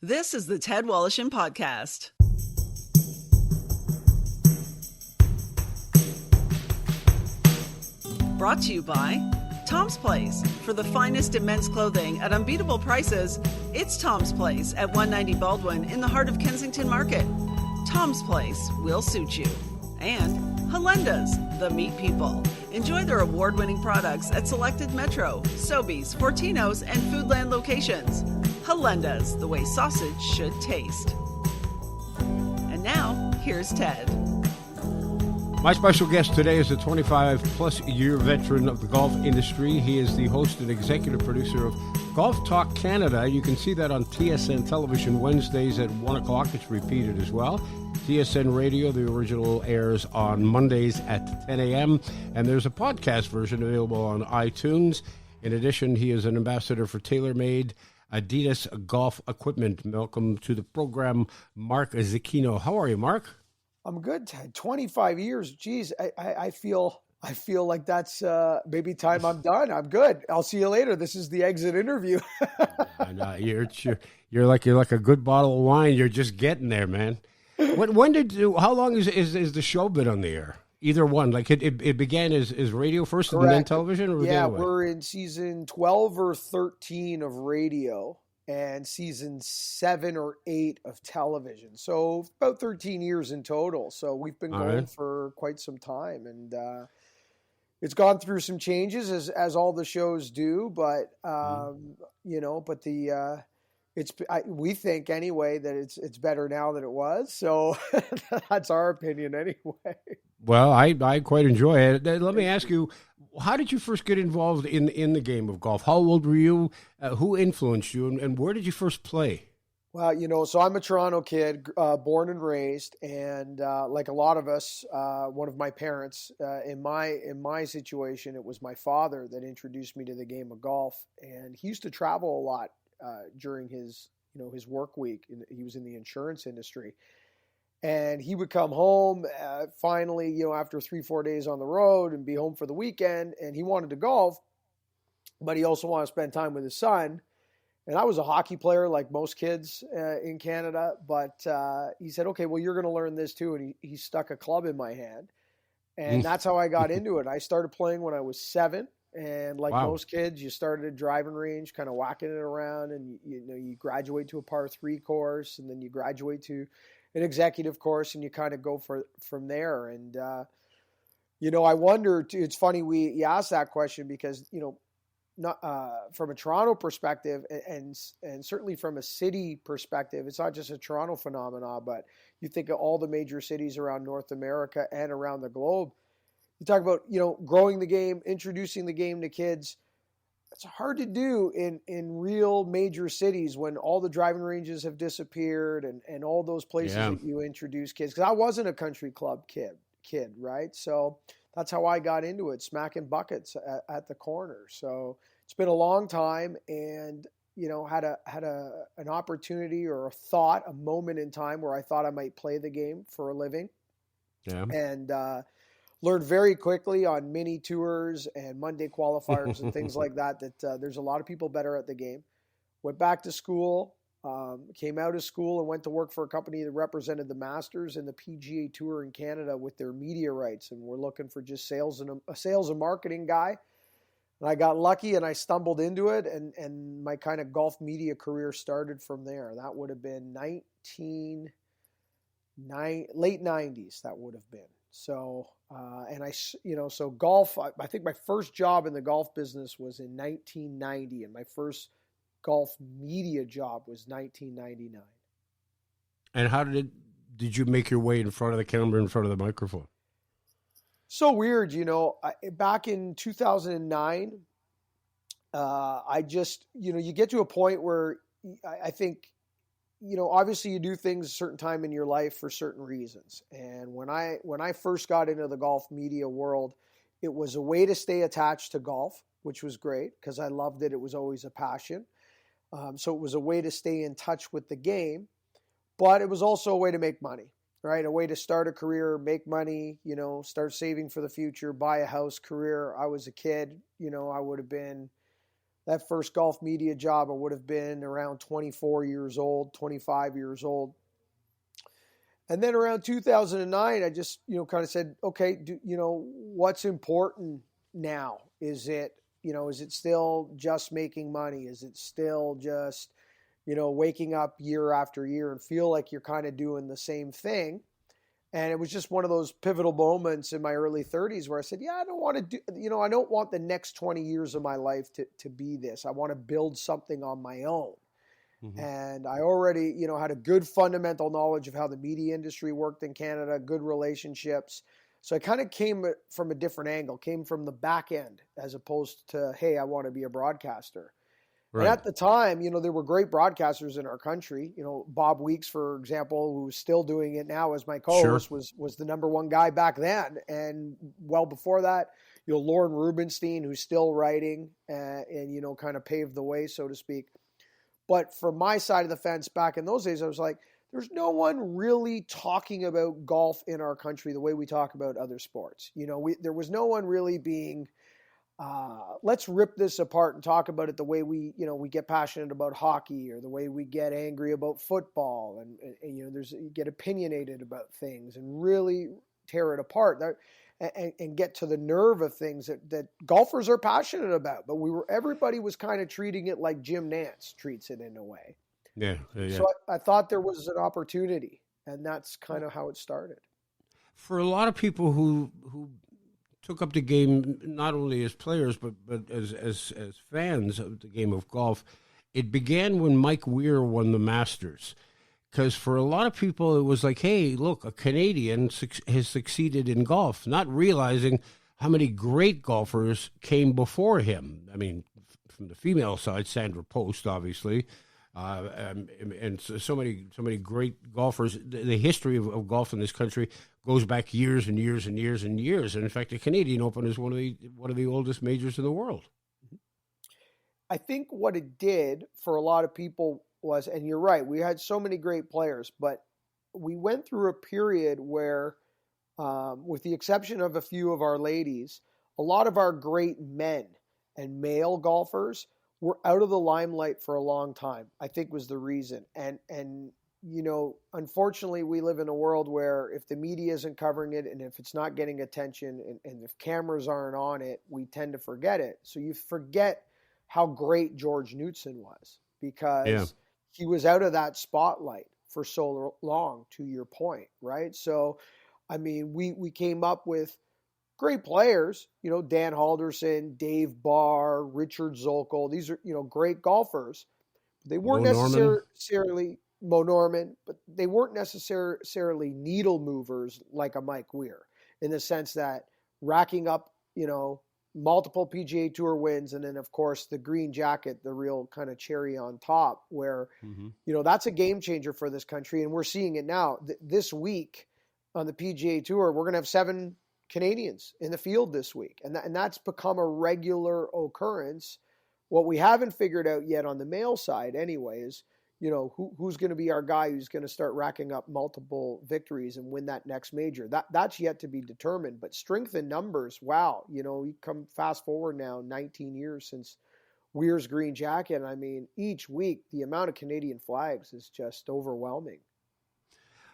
This is the Ted Wallachin Podcast. Brought to you by Tom's Place. For the finest in men's clothing at unbeatable prices, it's Tom's Place at 190 Baldwin in the heart of Kensington Market. Tom's Place will suit you. And Halenda's, the meat people. Enjoy their award-winning products at selected Metro, Sobeys, Fortino's, and Foodland locations. Halenda's, the way sausage should taste. And now, here's Ted. My special guest today is a 25-plus year veteran of the golf industry. He is the host and executive producer of Golf Talk Canada. You can see that on TSN Television Wednesdays at 1 o'clock. It's repeated as well. TSN Radio, the original, airs on Mondays at 10 a.m. And there's a podcast version available on iTunes. In addition, he is an ambassador for Taylormade, Adidas golf equipment. Welcome to the program, Mark Zecchino. How are you, Mark? I'm good, Ted. 25 years. Geez, I feel like that's maybe time I'm done. I'm good. I'll see you later. This is the exit interview. No, you're like a good bottle of wine. You're just getting there, man. How long is the show been on the air? Either one. Like it began as radio first. Correct. And then television? Or yeah, we're in season 12 or 13 of radio and season 7 or 8 of television. So about 13 years in total. So we've been going for quite some time. And it's gone through some changes as all the shows do. But, we think anyway that it's better now than it was. So that's our opinion anyway. Well, I quite enjoy it. Let me ask you, how did you first get involved in the game of golf? How old were you? Who influenced you? And where did you first play? Well, so I'm a Toronto kid, born and raised. And like a lot of us, one of my parents, in my situation, it was my father that introduced me to the game of golf. And he used to travel a lot during his work week. He was in the insurance industry. And he would come home finally, after 3-4 days on the road and be home for the weekend. And he wanted to golf, but he also wanted to spend time with his son. And I was a hockey player like most kids in Canada. But he said, okay, well, you're going to learn this too. And he stuck a club in my hand. And that's how I got into it. I started playing when I was 7. And like most kids, you started at driving range, kind of whacking it around. And, you graduate to a par 3 course. And then you graduate to an executive course, and you kind of go from there. And, I wonder, it's funny you asked that question because, not from a Toronto perspective and certainly from a city perspective, it's not just a Toronto phenomenon, but you think of all the major cities around North America and around the globe. You talk about, growing the game, introducing the game to kids. It's hard to do in real major cities when all the driving ranges have disappeared and all those places that you introduce kids. Because I wasn't a country club kid, right? So that's how I got into it, smacking buckets at the corner. So it's been a long time, and had an opportunity or a moment in time where I thought I might play the game for a living. Yeah. And learned very quickly on mini tours and Monday qualifiers and things like that there's a lot of people better at the game. Went back to school, came out of school and went to work for a company that represented the Masters and the PGA Tour in Canada with their media rights. And we're looking for just a sales and marketing guy. And I got lucky and I stumbled into it. And my kind of golf media career started from there. That would have been late 90s. That would have been. So, so golf, I think my first job in the golf business was in 1990, and my first golf media job was 1999. And how did you make your way in front of the camera, in front of the microphone? So weird, back in 2009, I just, you get to a point where I think, obviously you do things a certain time in your life for certain reasons. And when I first got into the golf media world, it was a way to stay attached to golf, which was great because I loved it. It was always a passion. So it was a way to stay in touch with the game, but it was also a way to make money, right? A way to start a career, make money, start saving for the future, buy a house, career. I was a kid, I would have been that first golf media job, I would have been around 24 years old, 25 years old. And then around 2009, I just, kind of said, okay, what's important now? Is it still just making money? Is it still just, waking up year after year and feel like you're kind of doing the same thing? And it was just one of those pivotal moments in my early 30s where I said, yeah, I don't want to do, I don't want the next 20 years of my life to be this. I want to build something on my own. Mm-hmm. And I already, had a good fundamental knowledge of how the media industry worked in Canada, good relationships. So I kind of came from a different angle, came from the back end as opposed to, hey, I want to be a broadcaster. Right. And at the time, there were great broadcasters in our country. Bob Weeks, for example, who's still doing it now as my co-host, sure, was the number one guy back then. And well before that, Lauren Rubinstein, who's still writing and kind of paved the way, so to speak. But from my side of the fence back in those days, I was like, there's no one really talking about golf in our country the way we talk about other sports. There was no one really being, let's rip this apart and talk about it the way we get passionate about hockey, or the way we get angry about football, and you get opinionated about things and really tear it apart and get to the nerve of things that golfers are passionate about. But everybody was kind of treating it like Jim Nantz treats it in a way. Yeah. So I thought there was an opportunity, and that's kind of how it started. For a lot of people who took up the game not only as players but as fans of the game of golf, it began when Mike Weir won the Masters. Because for a lot of people, it was like, hey, look, a Canadian has succeeded in golf, not realizing how many great golfers came before him. I mean, from the female side, Sandra Post, obviously, and so many great golfers. The history of golf in this country goes back years and years and years and years. And in fact, the Canadian Open is one of the oldest majors in the world. I think what it did for a lot of people was, and you're right, we had so many great players, but we went through a period where, with the exception of a few of our ladies, a lot of our great men and male golfers were out of the limelight for a long time, I think was the reason. And unfortunately, we live in a world where if the media isn't covering it, and if it's not getting attention, and if cameras aren't on it, we tend to forget it. So you forget how great George Knudson was, because he was out of that spotlight for so long, to your point, right? So, I mean, we came up with great players, Dan Halderson, Dave Barr, Richard Zolko. These are, great golfers. They weren't necessarily Mo Norman, but they weren't necessarily needle movers like a Mike Weir, in the sense that racking up, multiple PGA Tour wins, and then of course the green jacket, the real kind of cherry on top, where that's a game changer for this country, and we're seeing it now. This week on the PGA Tour, we're going to have 7 Canadians in the field this week, and that's become a regular occurrence. What we haven't figured out yet on the male side, anyway, is who's going to be our guy who's going to start racking up multiple victories and win that next major. That's yet to be determined. But strength in numbers, wow. You come fast forward now 19 years since Weir's green jacket. I mean, each week, the amount of Canadian flags is just overwhelming.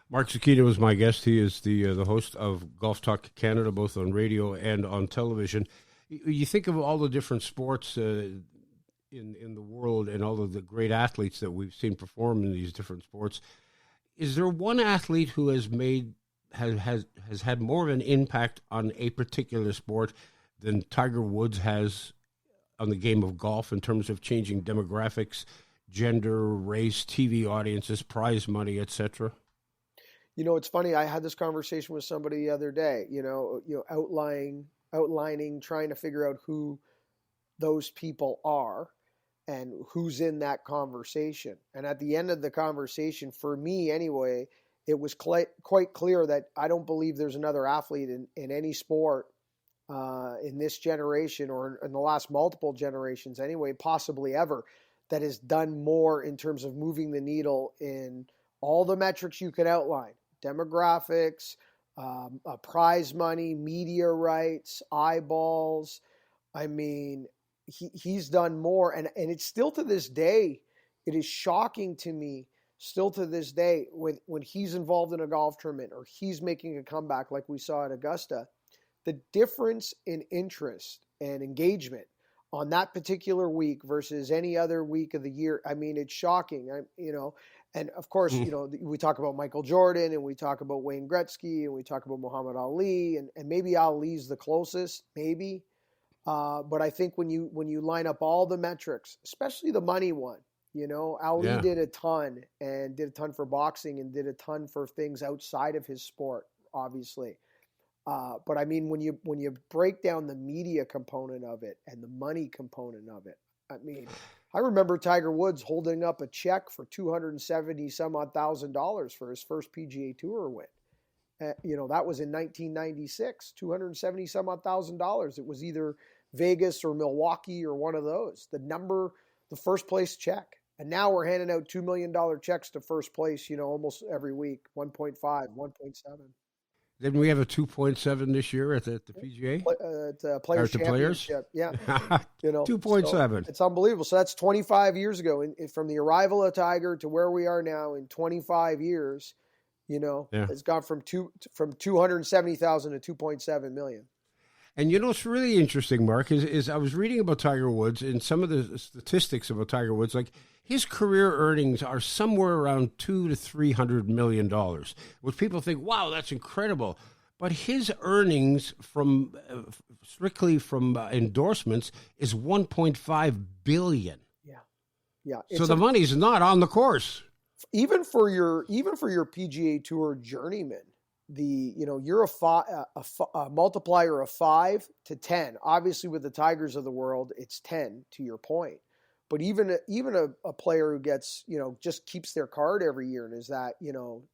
Mark Zecchino is my guest. He is the host of Golf Talk Canada, both on radio and on television. You think of all the different sports in the world and all of the great athletes that we've seen perform in these different sports. Is there one athlete who has had more of an impact on a particular sport than Tiger Woods has on the game of golf, in terms of changing demographics, gender, race, TV audiences, prize money, etc.? It's funny. I had this conversation with somebody the other day, outlining, trying to figure out who those people are and who's in that conversation. And at the end of the conversation, for me anyway, it was quite clear that I don't believe there's another athlete in any sport in this generation, or in the last multiple generations anyway, possibly ever, that has done more in terms of moving the needle in all the metrics you could outline: demographics, prize money, media rights, eyeballs. I mean, he's done more, and it's still to this day, it is shocking to me. Still to this day, when he's involved in a golf tournament or he's making a comeback like we saw at Augusta, the difference in interest and engagement on that particular week versus any other week of the year, I mean, it's shocking. And of course, we talk about Michael Jordan and we talk about Wayne Gretzky and we talk about Muhammad Ali and maybe Ali's the closest, maybe. But I think when you line up all the metrics, especially the money one, Ali did a ton for boxing and did a ton for things outside of his sport, obviously. But I mean, when you break down the media component of it and the money component of it, I mean, I remember Tiger Woods holding up a check for $270 some odd $1,000 for his first PGA Tour win. That was in 1996, $270 some odd $1,000. It was either Vegas or Milwaukee or one of those. The first place check. And now we're handing out $2 million checks to first place, almost every week, 1.5, 1.7. Didn't we have a 2.7 this year at the PGA? Players Championship. Yeah. 2.7. So it's unbelievable. So that's 25 years ago. And from the arrival of Tiger to where we are now in 25 years, it's gone from 270,000 to 2.7 million. And what's really interesting, Mark, is I was reading about Tiger Woods and some of the statistics about Tiger Woods. Like his career earnings are somewhere around $200 to $300 million, which people think, wow, that's incredible. But his earnings from strictly from endorsements is $1.5 billion. Yeah. So the money's not on the course. Even for your PGA Tour journeyman. You're a multiplier of 5 to 10. Obviously, with the Tigers of the world, it's 10 to your point. But even a player who gets just keeps their card every year and is that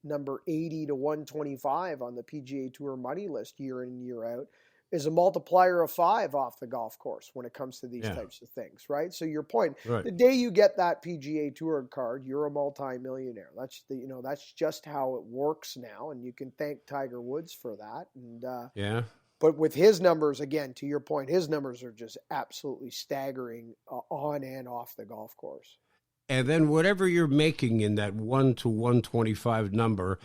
number 80 to 125 on the PGA Tour money list year in and year out is a multiplier of 5 off the golf course when it comes to these types of things, right? So your point, the day you get that PGA Tour card, you're a multi-millionaire. That's just how it works now, and you can thank Tiger Woods for that. And but with his numbers, again, to your point, his numbers are just absolutely staggering on and off the golf course. And then whatever you're making in that 1 to 125 number,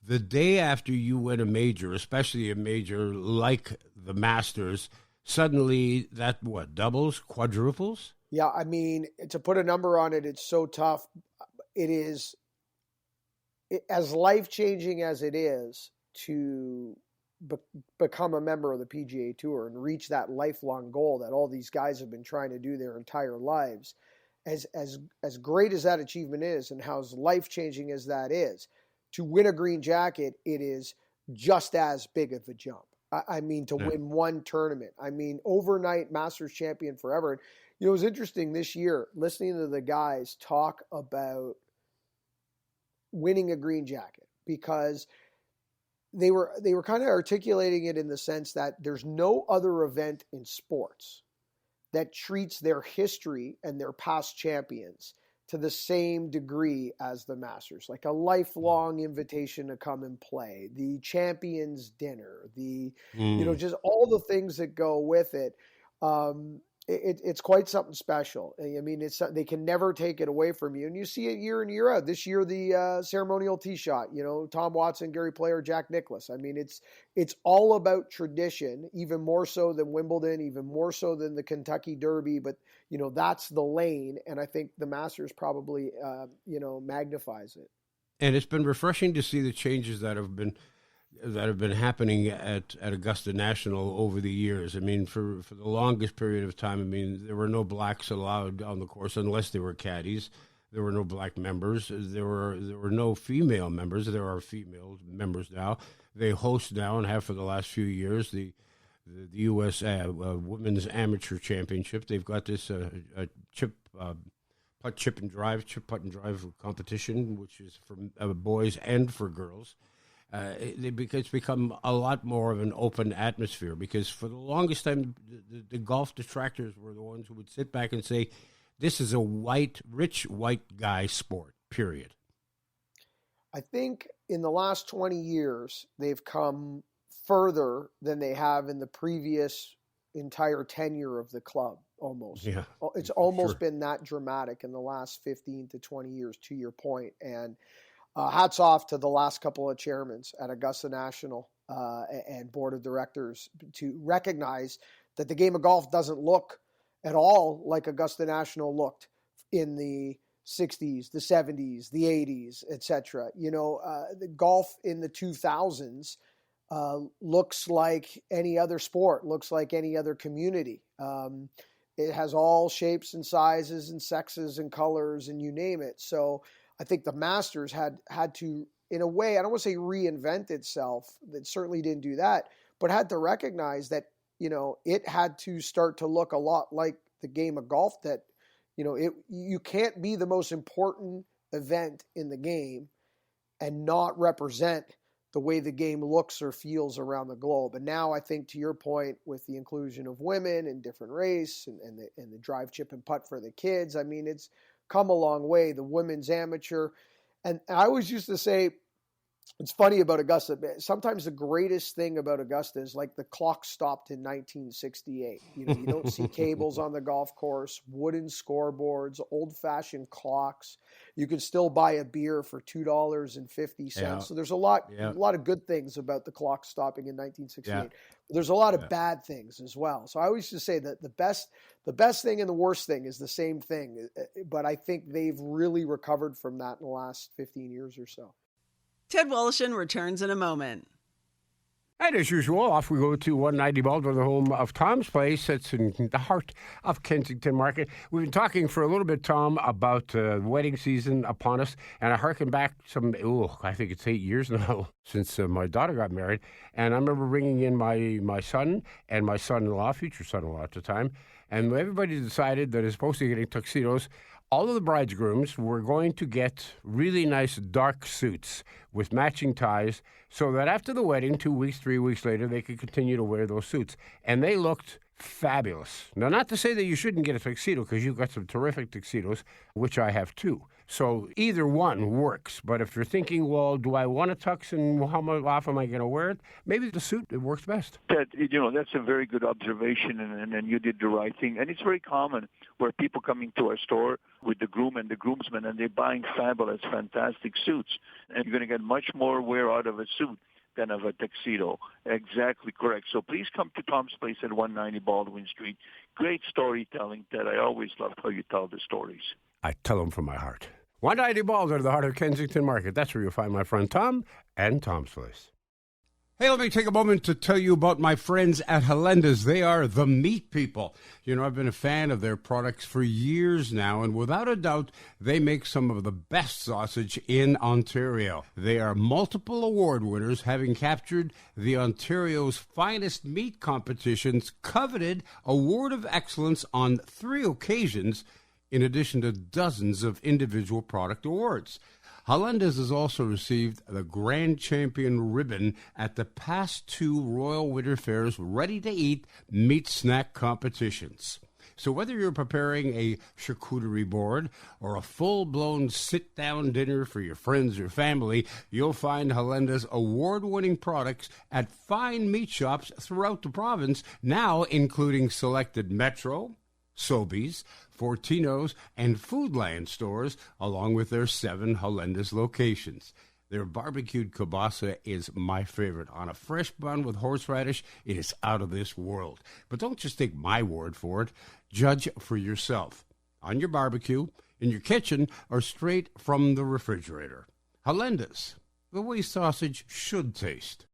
the day after you win a major, especially a major like the Masters, suddenly that doubles, quadruples? Yeah, I mean, to put a number on it, it's so tough. It is as life-changing as it is to become a member of the PGA Tour and reach that lifelong goal that all these guys have been trying to do their entire lives. As great as that achievement is and how life-changing as that is, to win a green jacket, it is just as big of a jump. I mean, to win one tournament. I mean, overnight Masters champion forever. And, it was interesting this year, listening to the guys talk about winning a green jacket, because they were kind of articulating it in the sense that there's no other event in sports that treats their history and their past champions to the same degree as the Masters, like a lifelong invitation to come and play, the champions dinner, just all the things that go with it. It's quite something special. I mean, they can never take it away from you. And you see it year in, year out. This year, the ceremonial tee shot, Tom Watson, Gary Player, Jack Nicklaus. I mean, it's all about tradition, even more so than Wimbledon, even more so than the Kentucky Derby. But, that's the lane. And I think the Masters probably, magnifies it. And it's been refreshing to see the changes that have been happening at Augusta National over the years. I mean, for the longest period of time, I mean, there were no blacks allowed on the course unless they were caddies. There were no black members. There were no female members. There are female members now. They host now and have for the last few years the U.S. Women's Amateur Championship. They've got this chip putt and drive competition, which is for boys and for girls. It's become a lot more of an open atmosphere, because for the longest time, the golf detractors were the ones who would sit back and say, this is a rich white guy sport, period. I think in the last 20 years, they've come further than they have in the previous entire tenure of the club almost. Yeah, It's for almost sure. been that dramatic in the last 15 to 20 years, to your point. And hats off to the last couple of chairmen at Augusta National and board of directors to recognize that the game of golf doesn't look at all like Augusta National looked in the 60s, the 70s, the 80s, etc. The golf in the 2000s looks like any other sport, looks like any other community. It has all shapes and sizes and sexes and colors and you name it. So I think the Masters had to, in a way, I don't want to say reinvent itself. It certainly didn't do that, but had to recognize that, it had to start to look a lot like the game of golf that, you can't be the most important event in the game and not represent the way the game looks or feels around the globe. And now I think, to your point, with the inclusion of women in different race and the drive, chip, and putt for the kids, I mean, it's come a long way. The women's amateur. And I always used to say, it's funny about Augusta. Sometimes the greatest thing about Augusta is like the clock stopped in 1968. You don't see cables on the golf course, wooden scoreboards, old-fashioned clocks. You can still buy a beer for $2.50. Yeah. So there's a lot of good things about the clock stopping in 1968. Yeah. There's a lot of bad things as well. So I always just say that the best thing and the worst thing is the same thing. But I think they've really recovered from that in the last 15 years or so. Ted Woloshyn returns in a moment. And as usual, off we go to 190 Baldwin, the home of Tom's Place. It's in the heart of Kensington Market. We've been talking for a little bit, Tom, about wedding season upon us. And I hearken back I think it's 8 years now since my daughter got married. And I remember bringing in my son and my son-in-law, future son-in-law at the time. And everybody decided that as opposed to getting tuxedos, all of the bridegrooms were going to get really nice dark suits with matching ties so that after the wedding, 2 weeks, 3 weeks later, they could continue to wear those suits. And they looked fabulous. Now, not to say that you shouldn't get a tuxedo, because you've got some terrific tuxedos, which I have too. So either one works. But if you're thinking, well, do I want a tux and how often am I going to wear it? Maybe the suit, it works best. Ted, that's a very good observation, and you did the right thing. And it's very common where people come into our store with the groom and the groomsmen, and they're buying fabulous, fantastic suits. And you're going to get much more wear out of a suit than of a tuxedo. Exactly correct. So please come to Tom's Place at 190 Baldwin Street. Great storytelling, Ted. I always love how you tell the stories. I tell them from my heart. 190 Baldwin, the heart of Kensington Market. That's where you'll find my friend Tom and Tom's Place. Hey, let me take a moment to tell you about my friends at Helenda's. They are the meat people. I've been a fan of their products for years now, and without a doubt, they make some of the best sausage in Ontario. They are multiple award winners, having captured the Ontario's Finest Meat Competition's coveted Award of Excellence on 3 occasions, in addition to dozens of individual product awards. Helenda's has also received the Grand Champion ribbon at the past 2 Royal Winter Fair's ready-to-eat meat snack competitions. So whether you're preparing a charcuterie board or a full-blown sit-down dinner for your friends or family, you'll find Helenda's award-winning products at fine meat shops throughout the province, now including selected Metro, Sobeys, Fortino's, and Foodland stores, along with their 7 Helenda's locations. Their barbecued kielbasa is my favorite. On a fresh bun with horseradish, it is out of this world. But don't just take my word for it. Judge for yourself. On your barbecue, in your kitchen, or straight from the refrigerator. Helenda's, the way sausage should taste.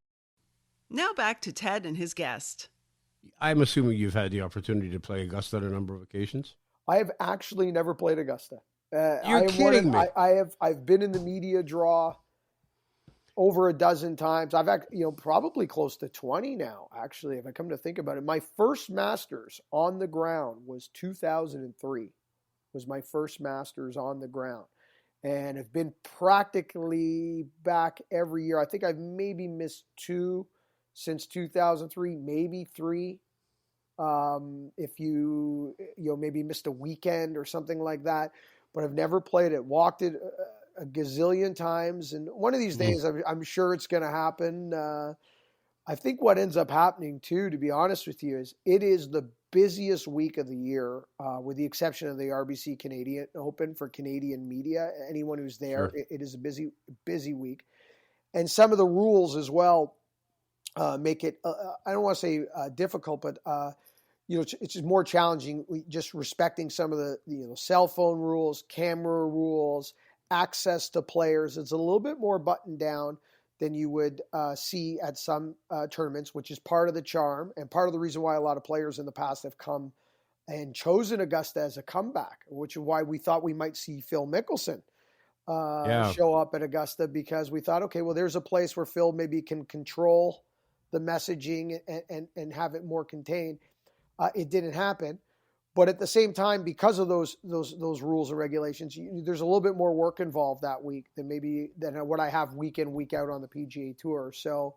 Now back to Ted and his guest. I'm assuming you've had the opportunity to play Augusta on a number of occasions. I have actually never played Augusta. You're kidding me. I've been in the media draw over a dozen times. I've probably close to 20 now, actually, if I come to think about it. My first Masters on the ground was 2003. Was my first Masters on the ground. And have been practically back every year. I think I've maybe missed 2 since 2003, maybe 3. If you maybe missed a weekend or something like that, but I've never played it. Walked it a gazillion times, and one of these days I'm sure it's going to happen. I think what ends up happening too, to be honest with you, is it is the busiest week of the year, with the exception of the RBC Canadian Open for Canadian media. Anyone who's there, Sure. it is a busy week. And some of the rules as well make it, I don't want to say difficult, but it's just more challenging. Just respecting some of the cell phone rules, camera rules, access to players. It's a little bit more buttoned down than you would see at some tournaments, which is part of the charm and part of the reason why a lot of players in the past have come and chosen Augusta as a comeback, which is why we thought we might see Phil Mickelson show up at Augusta, because we thought, okay, well, there's a place where Phil maybe can control the messaging and have it more contained. It didn't happen. But at the same time, because of those rules and regulations, there's a little bit more work involved that week than what I have week in, week out on the PGA Tour. So,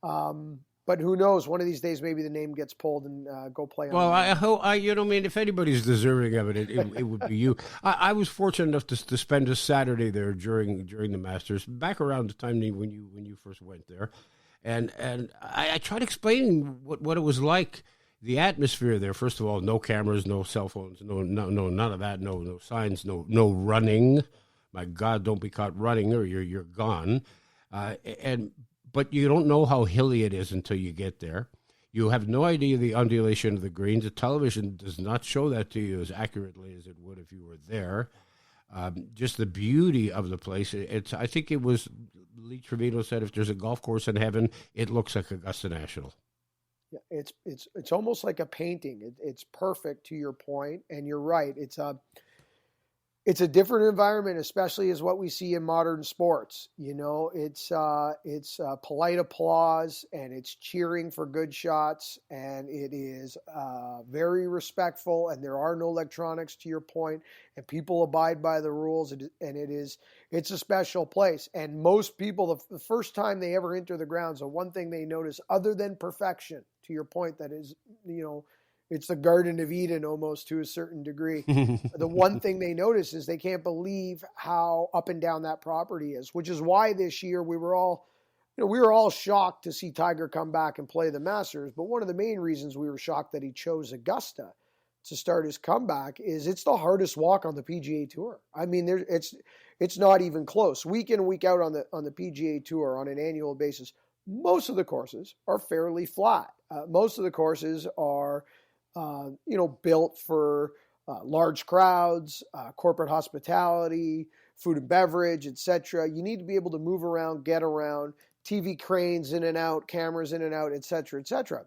but who knows? One of these days, maybe the name gets pulled and go play. Well, if anybody's deserving of it, it would be you. I was fortunate enough to spend a Saturday there during the Masters, back around the time when you first went there, and I tried explaining what it was like. The atmosphere there, first of all, no cameras, no cell phones, no, none of that, no signs, no running. My God, don't be caught running or you're gone. But you don't know how hilly it is until you get there. You have no idea the undulation of the greens. The television does not show that to you as accurately as it would if you were there. Just the beauty of the place. I think it was Lee Trevino said, if there's a golf course in heaven, it looks like Augusta National. Yeah, it's almost like a painting. It's perfect, to your point, and you're right. It's a different environment, especially as what we see in modern sports. It's polite applause, and it's cheering for good shots, and it is very respectful, and there are no electronics, to your point, and people abide by the rules, and it's a special place. And most people, the first time they ever enter the grounds, the one thing they notice, other than perfection, to your point, that is, it's the Garden of Eden almost to a certain degree. The one thing they notice is they can't believe how up and down that property is, which is why this year we were all shocked to see Tiger come back and play the Masters. But one of the main reasons we were shocked that he chose Augusta to start his comeback is it's the hardest walk on the PGA Tour. I mean, it's not even close. Week in, week out on the PGA Tour on an annual basis, most of the courses are fairly flat. Most of the courses are built for large crowds, corporate hospitality, food and beverage, etc. You need to be able to move around, get around, TV cranes in and out, cameras in and out, etc., etc.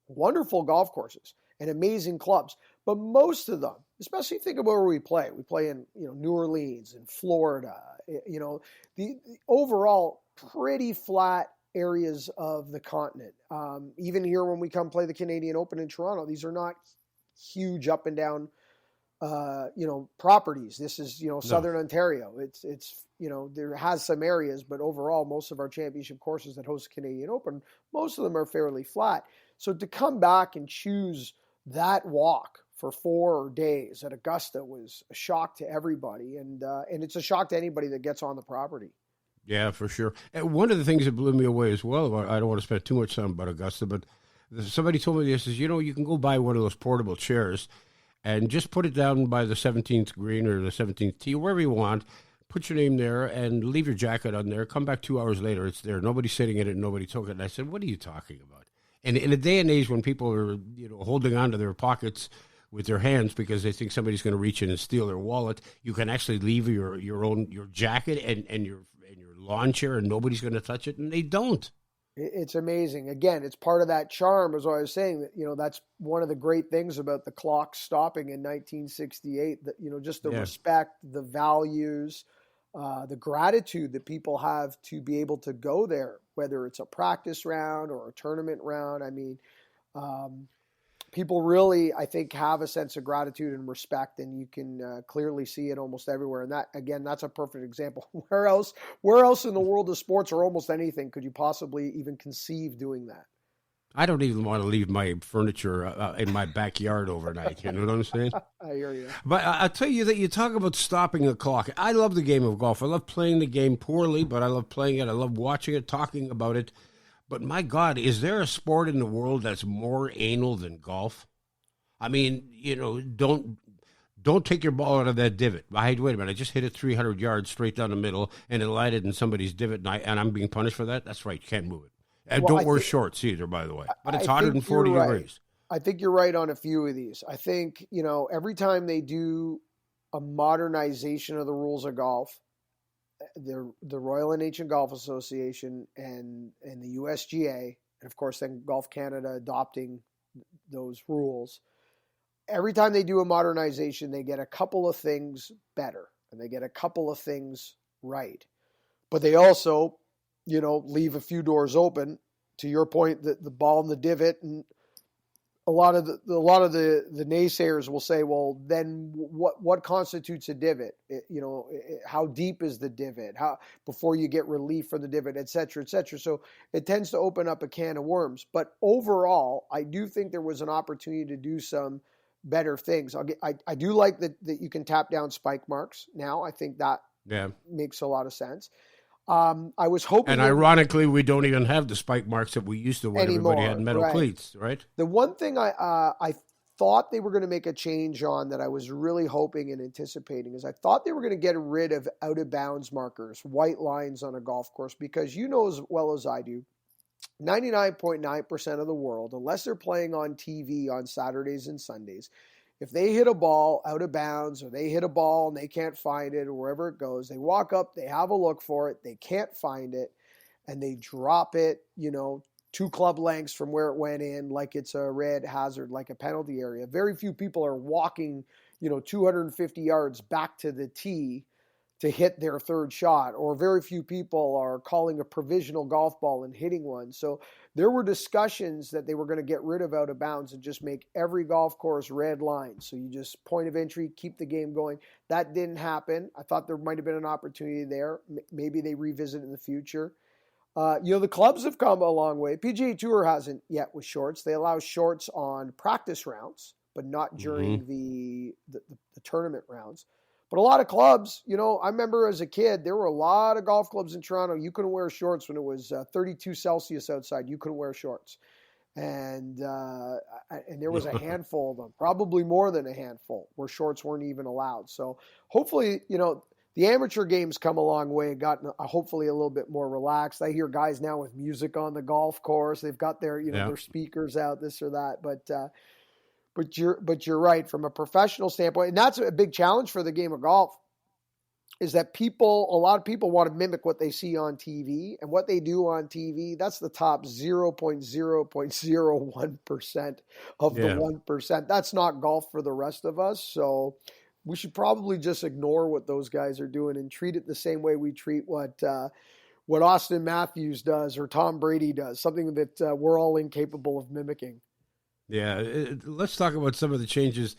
Wonderful golf courses and amazing clubs, but most of them, especially think about where we play in New Orleans and Florida. The overall pretty flat areas of the continent. Even here when we come play the Canadian Open in Toronto, these are not huge up and down, properties. This is, Southern Ontario. It's there has some areas, but overall, most of our championship courses that host the Canadian Open, most of them are fairly flat. So to come back and choose that walk for 4 days at Augusta was a shock to everybody. And it's a shock to anybody that gets on the property. Yeah, for sure. And one of the things that blew me away as well, I don't want to spend too much time about Augusta, but somebody told me this is, you can go buy one of those portable chairs and just put it down by the 17th green or the 17th tee, wherever you want, put your name there and leave your jacket on there. Come back 2 hours later, it's there. Nobody's sitting in it, nobody took it. And I said, what are you talking about? And in a day and age when people are, holding on to their pockets with their hands because they think somebody's going to reach in and steal their wallet, you can actually leave your jacket and your lawn chair and nobody's going to touch it, and they don't. It's amazing. Again, it's part of that charm, as I was saying, that, that's one of the great things about the clock stopping in 1968, that, just the respect, the values, the gratitude that people have to be able to go there, whether it's a practice round or a tournament round. I mean, people really, I think, have a sense of gratitude and respect, and you can clearly see it almost everywhere. And that, again, that's a perfect example. Where else in the world of sports or almost anything could you possibly even conceive doing that? I don't even want to leave my furniture in my backyard overnight. You know what I'm saying? I hear you. But I'll tell you that you talk about stopping the clock. I love the game of golf. I love playing the game poorly, but I love playing it. I love watching it, talking about it. But my God, is there a sport in the world that's more anal than golf? I mean, don't take your ball out of that divot. Wait a minute, I just hit it 300 yards straight down the middle, and it landed in somebody's divot, and I'm being punished for that? That's right, you can't move it. And don't wear shorts either, by the way. But it's 140 degrees. I think you're right on a few of these. I think, every time they do a modernization of the rules of golf, the Royal and Ancient Golf Association and the USGA, and of course then Golf Canada adopting those rules, every time they do a modernization, they get a couple of things better and they get a couple of things right. But they also, leave a few doors open. To your point, the ball in the divot, and a lot of the naysayers will say, well, then what constitutes a divot? How deep is the divot? How before you get relief from the divot, et cetera, et cetera. So it tends to open up a can of worms. But overall, I do think there was an opportunity to do some better things. I do like that you can tap down spike marks now. I think that makes a lot of sense. I was hoping, and ironically, we don't even have the spike marks that we used to when everybody had metal cleats, right? The one thing I thought they were going to make a change on that I was really hoping and anticipating is I thought they were going to get rid of out of bounds markers, white lines on a golf course, because you know as well as I do, 99.9% of the world, unless they're playing on TV on Saturdays and Sundays, if they hit a ball out of bounds or they hit a ball and they can't find it or wherever it goes, they walk up, they have a look for it, they can't find it, and they drop it, 2 club lengths from where it went in like it's a red hazard, like a penalty area. Very few people are walking, 250 yards back to the tee to hit their third shot, or very few people are calling a provisional golf ball and hitting one. So there were discussions that they were going to get rid of out of bounds and just make every golf course red lines. So you just point of entry, keep the game going. That didn't happen. I thought there might have been an opportunity there. Maybe they revisit in the future. The clubs have come a long way. PGA Tour hasn't yet with shorts. They allow shorts on practice rounds, but not during the tournament rounds. But a lot of clubs, I remember as a kid, there were a lot of golf clubs in Toronto. You couldn't wear shorts when it was 32 Celsius outside. You couldn't wear shorts. And there was a handful of them, probably more than a handful, where shorts weren't even allowed. So hopefully, the amateur game's come a long way and gotten hopefully a little bit more relaxed. I hear guys now with music on the golf course. They've got their, their speakers out, this or that. But you're right from a professional standpoint, and that's a big challenge for the game of golf, is that a lot of people want to mimic what they see on TV, and what they do on TV, that's the top 0.001% of the 1%. That's not golf for the rest of us. So we should probably just ignore what those guys are doing and treat it the same way we treat what Austin Matthews does or Tom Brady does, something that we're all incapable of mimicking. Yeah, let's talk about some of the changes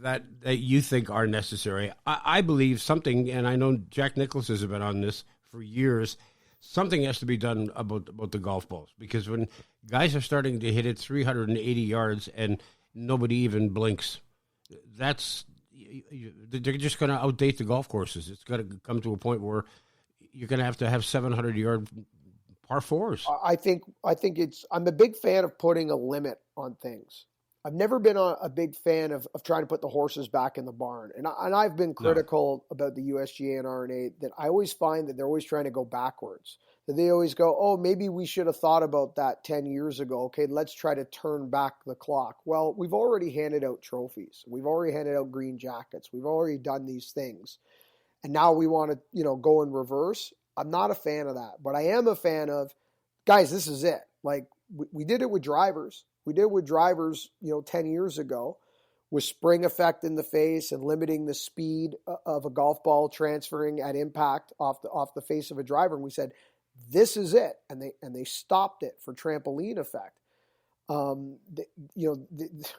that you think are necessary. I believe something, and I know Jack Nicklaus has been on this for years, something has to be done about the golf balls, because when guys are starting to hit it 380 yards and nobody even blinks, they're just going to outdate the golf courses. It's going to come to a point where you're going to have 700-yard par fours. I think I'm a big fan of putting a limit on things. I've never been a big fan of trying to put the horses back in the barn. And I've been critical about the USGA and R&A that I always find that they're always trying to go backwards. That they always go, oh, maybe we should have thought about that 10 years ago. Okay, let's try to turn back the clock. Well, we've already handed out trophies. We've already handed out green jackets. We've already done these things. And now we want to, go in reverse. I'm not a fan of that, but I am a fan of, guys, this is it. Like we did it with drivers. We did it with drivers, 10 years ago, with spring effect in the face and limiting the speed of a golf ball transferring at impact off the face of a driver. And we said, this is it. And they stopped it for trampoline effect.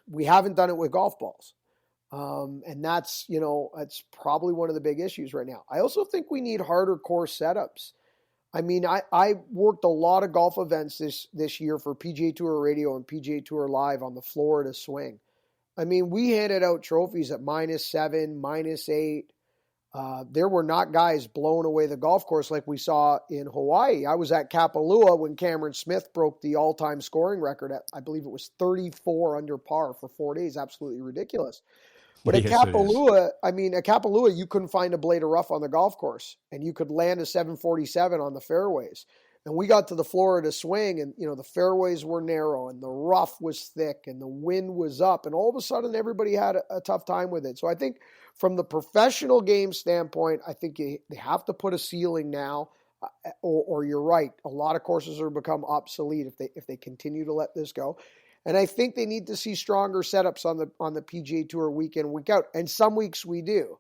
We haven't done it with golf balls. And that's probably one of the big issues right now. I also think we need harder course setups. I mean, I worked a lot of golf events this year for PGA Tour Radio and PGA Tour Live on the Florida swing. I mean, we handed out trophies at -7, -8. There were not guys blowing away the golf course like we saw in Hawaii. I was at Kapalua when Cameron Smith broke the all-time scoring record at, I believe it was 34 under par for 4 days. Absolutely ridiculous. But at Kapalua, you couldn't find a blade of rough on the golf course, and you could land a 747 on the fairways. And we got to the Florida swing, and the fairways were narrow, and the rough was thick, and the wind was up, and all of a sudden everybody had a tough time with it. So I think from the professional game standpoint, I think they have to put a ceiling now, or you're right, a lot of courses are become obsolete if they continue to let this go. And I think they need to see stronger setups on the PGA Tour week in, week out. And some weeks we do.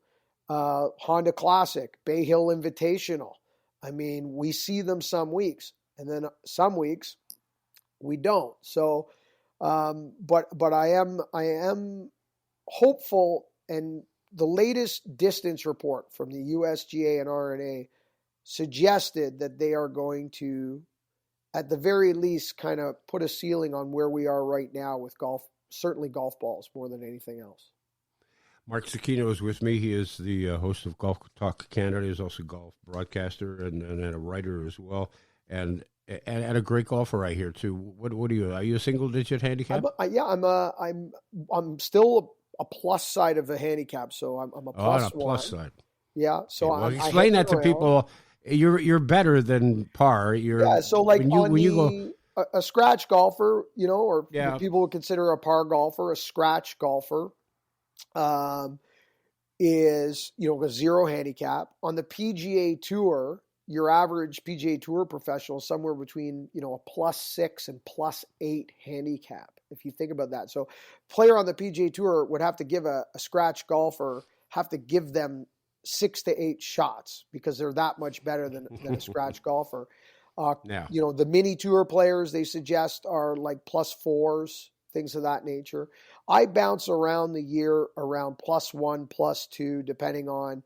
Honda Classic, Bay Hill Invitational. I mean, we see them some weeks, and then some weeks we don't. So, but I am hopeful, and the latest distance report from the USGA and R&A suggested that they are going to, at the very least, kind of put a ceiling on where we are right now with golf, certainly golf balls more than anything else. Mark Zecchino is with me. He is the host of Golf Talk Canada. He's also a golf broadcaster and a writer as well, and a great golfer I hear too. What are you? Are you a single-digit handicap? I'm still a plus side of the handicap, so I'm a plus one. Plus side. Yeah. So okay, explain that to people. You're better than par. So like when you go a scratch golfer, or people would consider a par golfer, a scratch golfer. Is a zero handicap. On the PGA Tour, your average PGA Tour professional is somewhere between a +6 and +8 handicap, if you think about that. So player on the PGA Tour would have to give a scratch golfer, have to give them 6 to 8 shots because they're that much better than a scratch golfer. The mini tour players, they suggest, are like +4s, things of that nature. I bounce around the year around +1, +2, depending on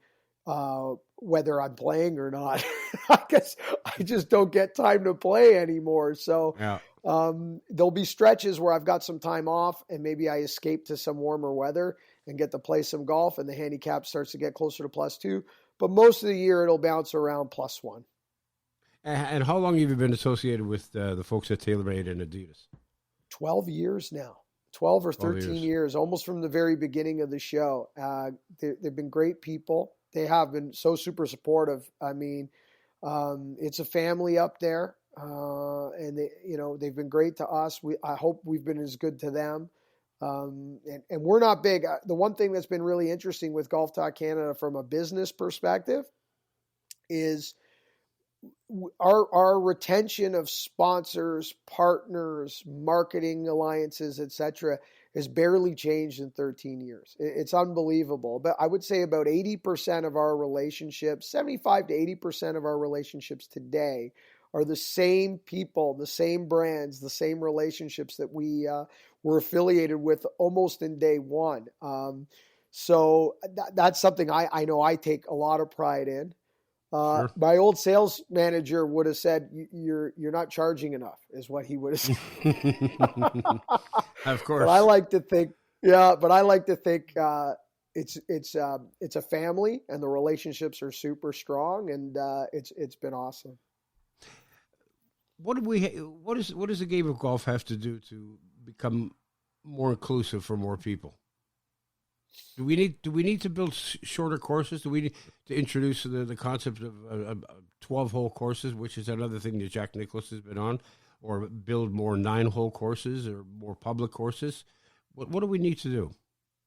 whether I'm playing or not. I guess I just don't get time to play anymore. So there'll be stretches where I've got some time off and maybe I escape to some warmer weather and get to play some golf and the handicap starts to get closer to +2. But most of the year it'll bounce around +1. And how long have you been associated with the folks at Taylormade and Adidas? 12 years now. 12 or 13 years, almost from the very beginning of the show. They've been great people. They have been so super supportive. I mean, it's a family up there, and they've been great to us. I hope we've been as good to them. And we're not big. The one thing that's been really interesting with Golf Talk Canada from a business perspective is our retention of sponsors, partners, marketing alliances, etc., has barely changed in 13 years. It's unbelievable. But I would say about 80% of our relationships, 75 to 80% of our relationships today are the same people, the same brands, the same relationships that we were affiliated with almost in day one. So that's something I know I take a lot of pride in. Sure. My old sales manager would have said, "You're not charging enough," is what he would have said. Of course, but I like to think, it's a family, and the relationships are super strong, and it's been awesome. What does the game of golf have to do to become more inclusive for more people? Do we need to build shorter courses? Do we need to introduce the concept of 12-hole courses, which is another thing that Jack Nicklaus has been on, or build more 9-hole courses or more public courses? What do we need to do?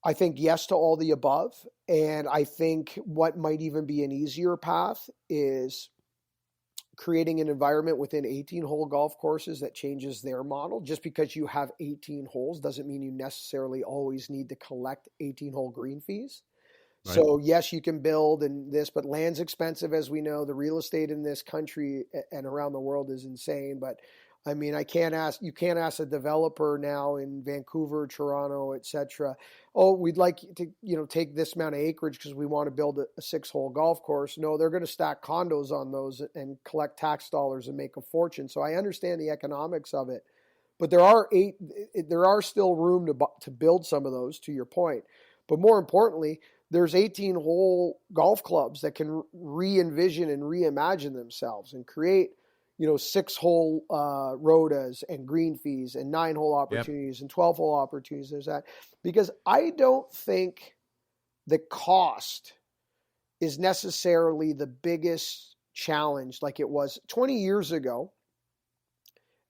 I think yes to all the above, and I think what might even be an easier path is creating an environment within 18-hole golf courses that changes their model. Just because you have 18 holes doesn't mean you necessarily always need to collect 18-hole green fees. Right. So yes, you can build and this, but land's expensive, as we know. The real estate in this country and around the world is insane. But I mean, you can't ask a developer now in Vancouver, Toronto, etc. Oh, we'd like to, take this amount of acreage because we want to build a 6-hole golf course. No, they're going to stack condos on those and collect tax dollars and make a fortune. So I understand the economics of it, but there are still room to build some of those, to your point. But more importantly, there's 18-hole golf clubs that can re-envision and reimagine themselves and create, 6-hole rotas and green fees and 9-hole opportunities and 12-hole opportunities. There's that. Because I don't think the cost is necessarily the biggest challenge like it was 20 years ago.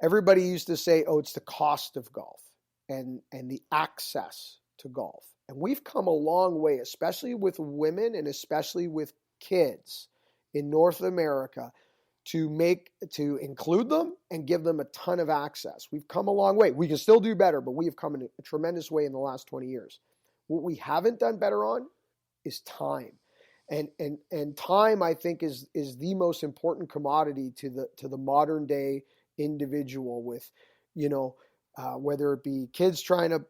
Everybody used to say, it's the cost of golf and the access to golf. And we've come a long way, especially with women and especially with kids in North America, to include them and give them a ton of access. We've come a long way. We can still do better, but we have come in a tremendous way in the last 20 years. What we haven't done better on is time. And time, I think, is the most important commodity to the modern day individual, with, whether it be kids trying to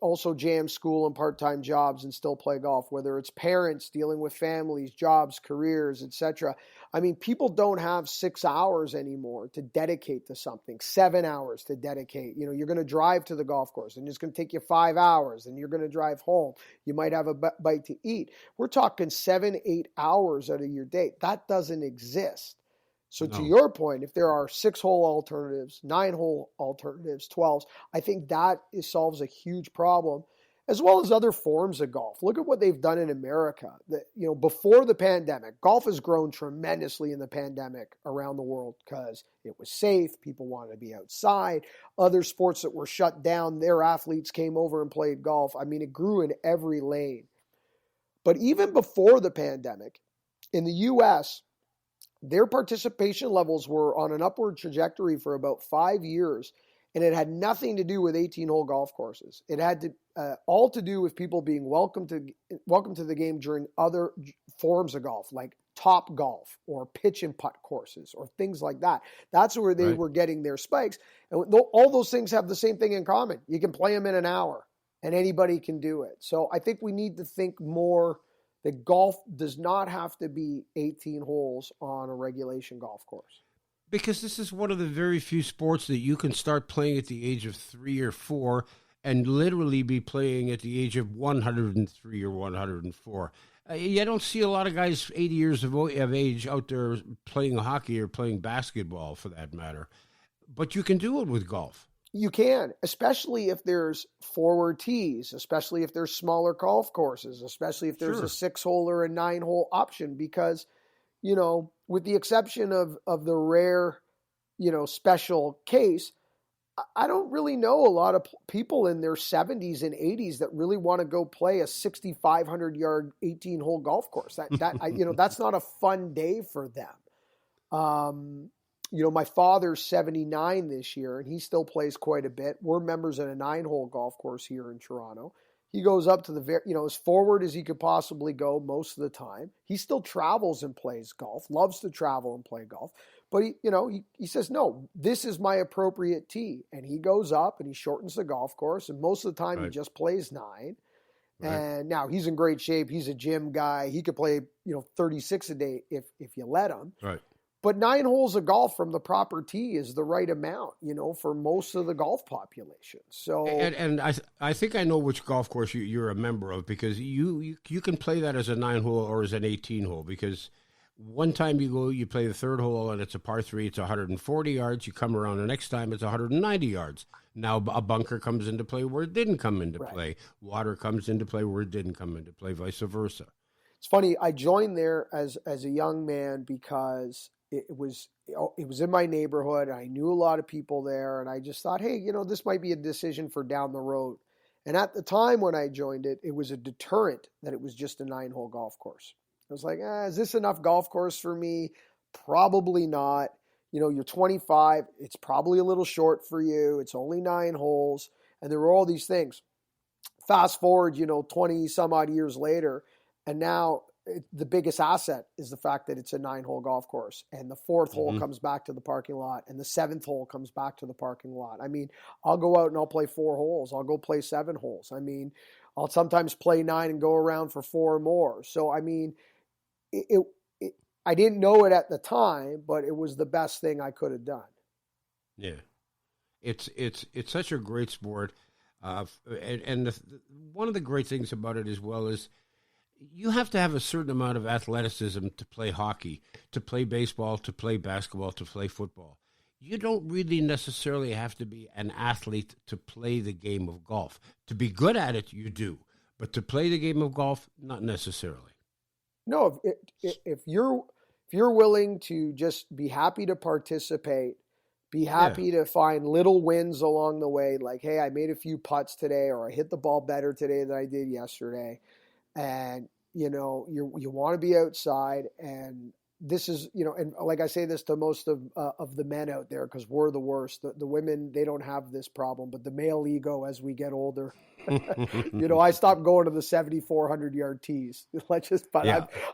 also jam school and part-time jobs and still play golf, whether it's parents dealing with families, jobs, careers, etc. I mean, people don't have 6 hours anymore to dedicate to something, 7 hours to dedicate. You're going to drive to the golf course and it's going to take you 5 hours, and you're going to drive home. You might have a bite to eat. We're talking 7-8 hours out of your day. That doesn't exist. So to your point, if there are 6-hole alternatives, 9-hole alternatives, 12s, I think that solves a huge problem, as well as other forms of golf. Look at what they've done in America. Before the pandemic, golf has grown tremendously in the pandemic around the world because it was safe. People wanted to be outside. Other sports that were shut down, their athletes came over and played golf. I mean, it grew in every lane. But even before the pandemic, in the U.S., their participation levels were on an upward trajectory for about 5 years, and it had nothing to do with 18-hole golf courses. It had all to do with people being welcome to the game during other forms of golf, like Top Golf or pitch and putt courses or things like that. That's where they were getting their spikes. And all those things have the same thing in common. You can play them in an hour, and anybody can do it. So I think we need to think more that golf does not have to be 18 holes on a regulation golf course. Because this is one of the very few sports that you can start playing at the age of 3 or 4 and literally be playing at the age of 103 or 104. You don't see a lot of guys 80 years of age out there playing hockey or playing basketball, for that matter. But you can do it with golf. You can, especially if there's forward tees, especially if there's smaller golf courses, especially if there's a 6-hole or a 9-hole option, because, with the exception of the rare, special case, I don't really know a lot of people in their 70s and 80s that really want to go play a 6,500-yard 18-hole golf course. That's not a fun day for them. My father's 79 this year, and he still plays quite a bit. We're members at a 9-hole golf course here in Toronto. He goes up to as forward as he could possibly go most of the time. He still travels and plays golf, loves to travel and play golf. But he says, no, this is my appropriate tee. And he goes up and he shortens the golf course. And most of the time he just plays 9. Right. And now he's in great shape. He's a gym guy. He could play, 36 a day if you let him. Right. But 9 holes of golf from the proper tee is the right amount, for most of the golf population. So, and I think I know which golf course you're a member of, because you can play that as a 9-hole or as an 18-hole. Because one time you play the 3rd hole and it's a par 3, it's 140 yards. You come around the next time, it's 190 yards. Now a bunker comes into play where it didn't come into play. Water comes into play where it didn't come into play, vice versa. It's funny. I joined there as a young man because it was in my neighborhood. I knew a lot of people there, and I just thought, hey, this might be a decision for down the road. And at the time when I joined it, it was a deterrent that it was just a 9-hole golf course. I was like, is this enough golf course for me? Probably not. You're 25. It's probably a little short for you. It's only 9 holes. And there were all these things. Fast forward, 20 some odd years later, and now the biggest asset is the fact that it's a 9-hole golf course, and the 4th hole comes back to the parking lot, and the 7th hole comes back to the parking lot. I mean, I'll go out and I'll play 4 holes. I'll go play 7 holes. I mean, I'll sometimes play 9 and go around for 4 more. So, I mean, I didn't know it at the time, but it was the best thing I could have done. Yeah. It's such a great sport. And one of the great things about it as well is, you have to have a certain amount of athleticism to play hockey, to play baseball, to play basketball, to play football. You don't really necessarily have to be an athlete to play the game of golf. To be good at it, you do. But to play the game of golf, not necessarily. No, if you're willing to just be happy to participate, be happy to find little wins along the way, like, hey, I made a few putts today, or I hit the ball better today than I did yesterday, and you want to be outside, and this is, and like I say this to most of the men out there, because we're the worst. The women, they don't have this problem, but the male ego as we get older, I stopped going to the 7,400 yard tees.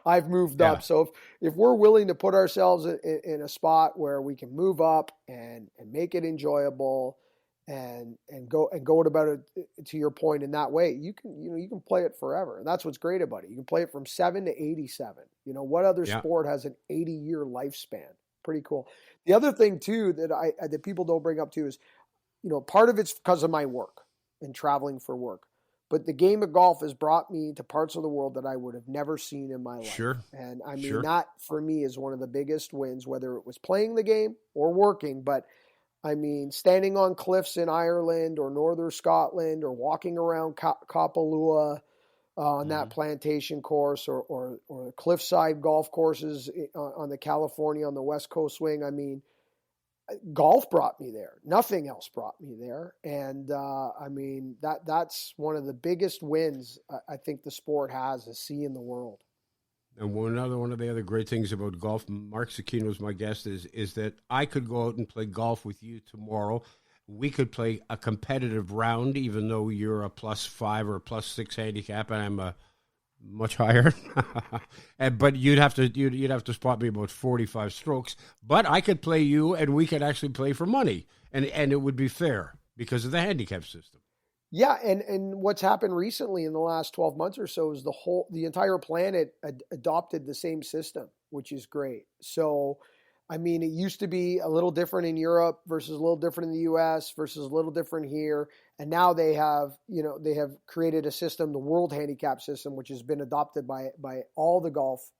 I've moved up. So if we're willing to put ourselves in a spot where we can move up and make it enjoyable and go about it, to your point, in that way, you can play it forever. And that's what's great about it. You can play it from 7 to 87. What other sport has an 80-year lifespan? Pretty cool. The other thing too that people don't bring up too is, part of it's because of my work and traveling for work. But the game of golf has brought me to parts of the world that I would have never seen in my life. Sure. And I mean, that for me is one of the biggest wins, whether it was playing the game or working. But I mean, standing on cliffs in Ireland or northern Scotland, or walking around Kapalua on that plantation course, or cliffside golf courses on the California, on the West Coast swing. I mean, golf brought me there. Nothing else brought me there. And I mean, that's one of the biggest wins I think the sport has, is seeing the world. And one of the other great things about golf, Mark Zecchino is my guest, is that I could go out and play golf with you tomorrow. We could play a competitive round, even though you're a +5 or +6 handicap, and I'm a much higher. But you'd have to spot me about 45 strokes. But I could play you, and we could actually play for money, and it would be fair because of the handicap system. Yeah, and what's happened recently in the last 12 months or so is the entire planet adopted the same system, which is great. So, I mean, it used to be a little different in Europe versus a little different in the US versus a little different here. And now they have created a system, the World Handicap system, which has been adopted by all the golf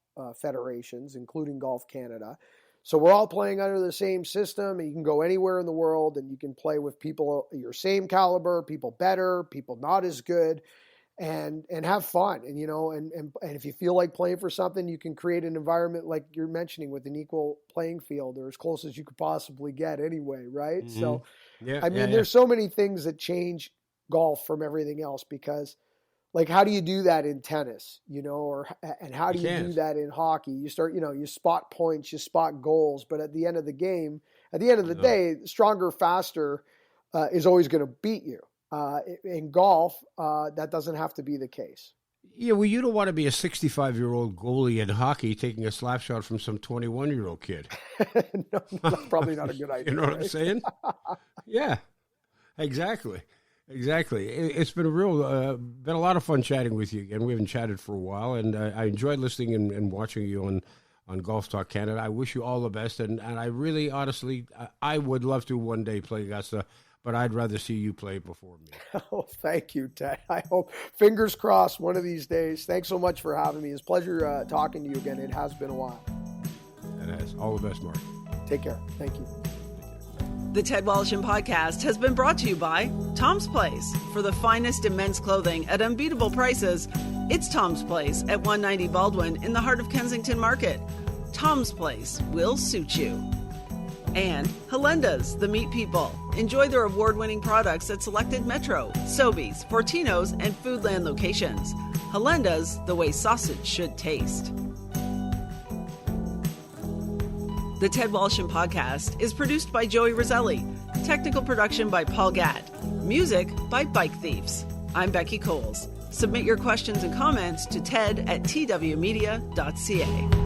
federations, including Golf Canada. So we're all playing under the same system, and you can go anywhere in the world, and you can play with people your same caliber, people better, people not as good, and have fun. And and if you feel like playing for something, you can create an environment like you're mentioning, with an equal playing field, or as close as you could possibly get anyway, right? Mm-hmm. So, there's so many things that change golf from everything else, because, like, how do you do that in tennis, and how do you do that in hockey? You start, you spot points, you spot goals, but at the end of the game, at the end of the day, stronger, faster is always going to beat you. In golf, that doesn't have to be the case. Yeah, well, you don't want to be a 65-year-old goalie in hockey taking a slap shot from some 21-year-old kid. No, that's probably not a good idea. You know what I'm saying? Yeah, exactly. It's been been a lot of fun chatting with you again. We haven't chatted for a while, and I enjoyed listening and watching you on Golf Talk Canada. I wish you all the best, and I really, honestly, I would love to one day play Augusta, but I'd rather see you play before me. Oh, thank you, Ted. I hope, fingers crossed, one of these days. Thanks so much for having me. It's a pleasure talking to you again. It has been a while. It has. All the best, Mark. Take care. Thank you. The Ted Wallacham Podcast has been brought to you by Tom's Place. For the finest in men's clothing at unbeatable prices, it's Tom's Place at 190 Baldwin in the heart of Kensington Market. Tom's Place will suit you. And Helenda's, the meat people. Enjoy their award-winning products at selected Metro, Sobeys, Fortino's, and Foodland locations. Helenda's, the way sausage should taste. The Ted Wallacham Podcast is produced by Joey Roselli. Technical production by Paul Gatt. Music by Bike Thieves. I'm Becky Coles. Submit your questions and comments to ted@twmedia.ca.